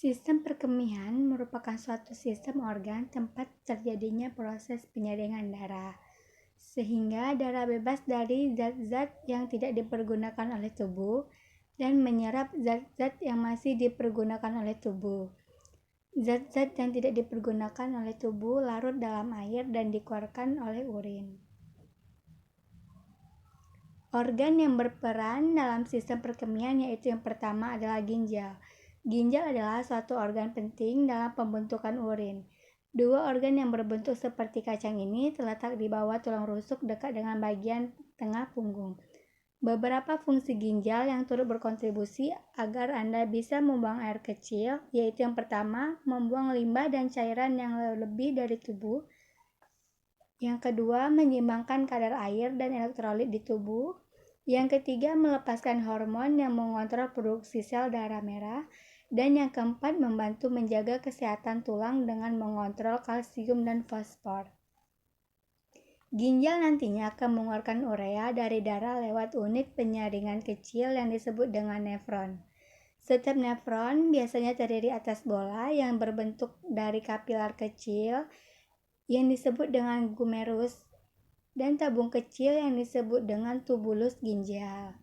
Sistem perkemihan merupakan suatu sistem organ tempat terjadinya proses penyaringan darah, sehingga darah bebas dari zat-zat yang tidak dipergunakan oleh tubuh dan menyerap zat-zat yang masih dipergunakan oleh tubuh. Zat-zat yang tidak dipergunakan oleh tubuh larut dalam air dan dikeluarkan oleh urin. Organ yang berperan dalam sistem perkemihan yaitu yang pertama adalah ginjal. Ginjal adalah suatu organ penting dalam pembentukan urin. Dua organ yang berbentuk seperti kacang ini terletak di bawah tulang rusuk dekat dengan bagian tengah punggung. Beberapa fungsi ginjal yang turut berkontribusi agar Anda bisa membuang air kecil, yaitu yang pertama, membuang limbah dan cairan yang lebih dari tubuh. Yang kedua, menyeimbangkan kadar air dan elektrolit di tubuh. Yang ketiga, melepaskan hormon yang mengontrol produksi sel darah merah. Dan yang keempat, membantu menjaga kesehatan tulang dengan mengontrol kalsium dan fosfor. Ginjal nantinya akan mengeluarkan urea dari darah lewat unit penyaringan kecil yang disebut dengan nefron. Setiap nefron biasanya terdiri atas bola yang berbentuk dari kapilar kecil yang disebut dengan glomerulus dan tabung kecil yang disebut dengan tubulus ginjal.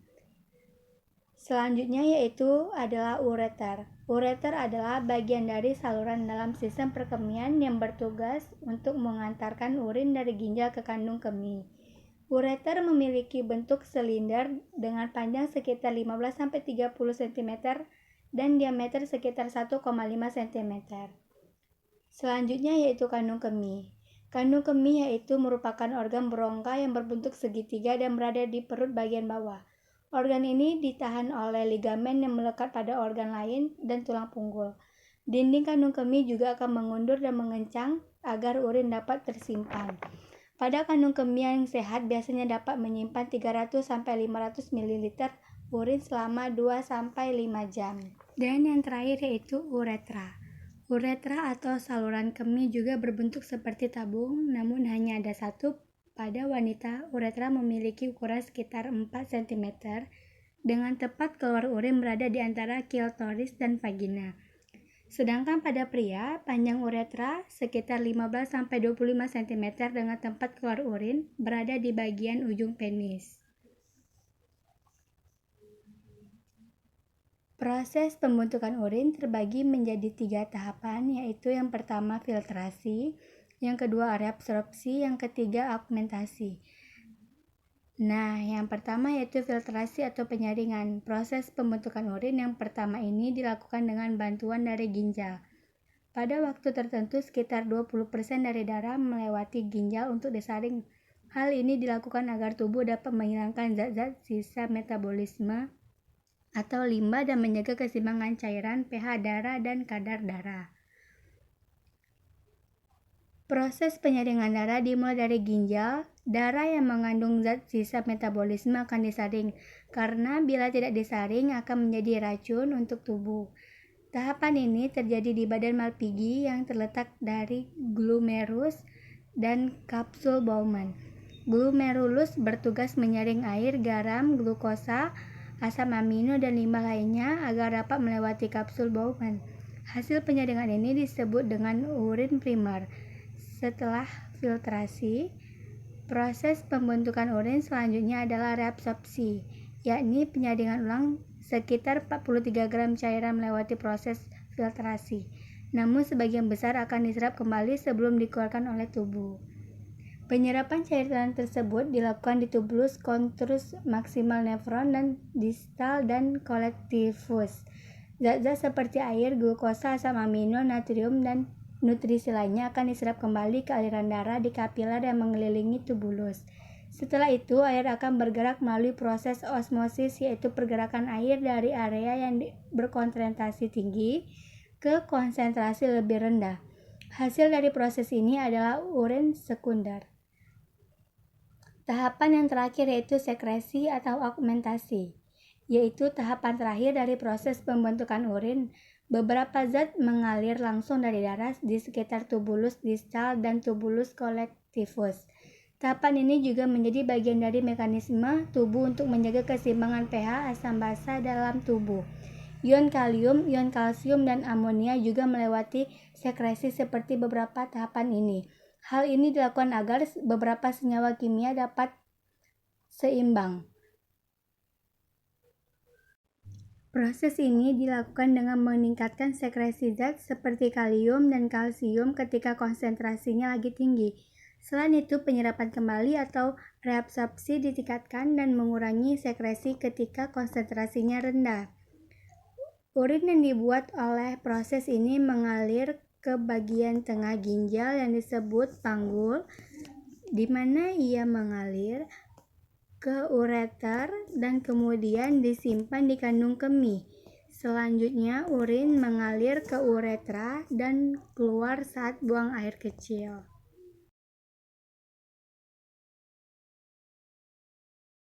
Selanjutnya yaitu adalah ureter. Ureter adalah bagian dari saluran dalam sistem perkemihan yang bertugas untuk mengantarkan urin dari ginjal ke kandung kemih. Ureter memiliki bentuk silinder dengan panjang sekitar 15-30 cm dan diameter sekitar 1,5 cm. Selanjutnya yaitu kandung kemih. Kandung kemih yaitu merupakan organ berongga yang berbentuk segitiga dan berada di perut bagian bawah. Organ ini ditahan oleh ligamen yang melekat pada organ lain dan tulang punggul. Dinding kandung kemih juga akan mengundur dan mengencang agar urin dapat tersimpan. Pada kandung kemih yang sehat biasanya dapat menyimpan 300-500 ml urin selama 2-5 jam. Dan yang terakhir yaitu uretra. Uretra atau saluran kemih juga berbentuk seperti tabung, namun hanya ada satu. Pada wanita, uretra memiliki ukuran sekitar 4 cm, dengan tepat keluar urin berada di antara klitoris dan vagina. Sedangkan pada pria, panjang uretra sekitar 15-25 cm dengan tempat keluar urin berada di bagian ujung penis. Proses pembentukan urin terbagi menjadi 3 tahapan, yaitu yang pertama filtrasi, yang kedua reabsorpsi, yang ketiga augmentasi. Nah, yang pertama yaitu filtrasi atau penyaringan. Proses pembentukan urin yang pertama ini dilakukan dengan bantuan dari ginjal. Pada waktu tertentu sekitar 20% dari darah melewati ginjal untuk disaring. Hal ini dilakukan agar tubuh dapat menghilangkan zat-zat sisa metabolisme atau limbah dan menjaga keseimbangan cairan, pH darah, dan kadar darah. Proses penyaringan darah dimulai dari ginjal. Darah yang mengandung zat sisa metabolisme akan disaring, karena bila tidak disaring akan menjadi racun untuk tubuh. Tahapan ini terjadi di badan Malpighi yang terletak dari glomerulus dan kapsul Bowman. Glomerulus bertugas menyaring air, garam, glukosa, asam amino, dan limbah lainnya agar dapat melewati kapsul Bowman. Hasil penyaringan ini disebut dengan urin primer. Setelah filtrasi, proses pembentukan urin selanjutnya adalah reabsorpsi, yakni penyaringan ulang sekitar 43 gram cairan melewati proses filtrasi. Namun sebagian besar akan diserap kembali sebelum dikeluarkan oleh tubuh. Penyerapan cairan tersebut dilakukan di tubulus construs maximal nefron dan distal dan collectivus. Zat-zat seperti air, glukosa, asam amino, natrium, dan nutrisi lainnya akan diserap kembali ke aliran darah di kapiler yang mengelilingi tubulus. Setelah itu, air akan bergerak melalui proses osmosis, yaitu pergerakan air dari area yang berkonsentrasi tinggi ke konsentrasi lebih rendah. Hasil dari proses ini adalah urin sekunder. Tahapan yang terakhir yaitu sekresi atau augmentasi, yaitu tahapan terakhir dari proses pembentukan urin. Beberapa zat mengalir langsung dari darah di sekitar tubulus distal dan tubulus collectivus. Tahapan ini juga menjadi bagian dari mekanisme tubuh untuk menjaga keseimbangan pH asam basa dalam tubuh. Ion kalium, ion kalsium, dan amonia juga melewati sekresi seperti beberapa tahapan ini. Hal ini dilakukan agar beberapa senyawa kimia dapat seimbang. Proses ini dilakukan dengan meningkatkan sekresi zat seperti kalium dan kalsium ketika konsentrasinya lagi tinggi. Selain itu, penyerapan kembali atau reabsorpsi ditingkatkan dan mengurangi sekresi ketika konsentrasinya rendah. Urin yang dibuat oleh proses ini mengalir ke bagian tengah ginjal yang disebut panggul, di mana ia mengalir ke ureter dan kemudian disimpan di kandung kemih. Selanjutnya, urin mengalir ke uretra dan keluar saat buang air kecil.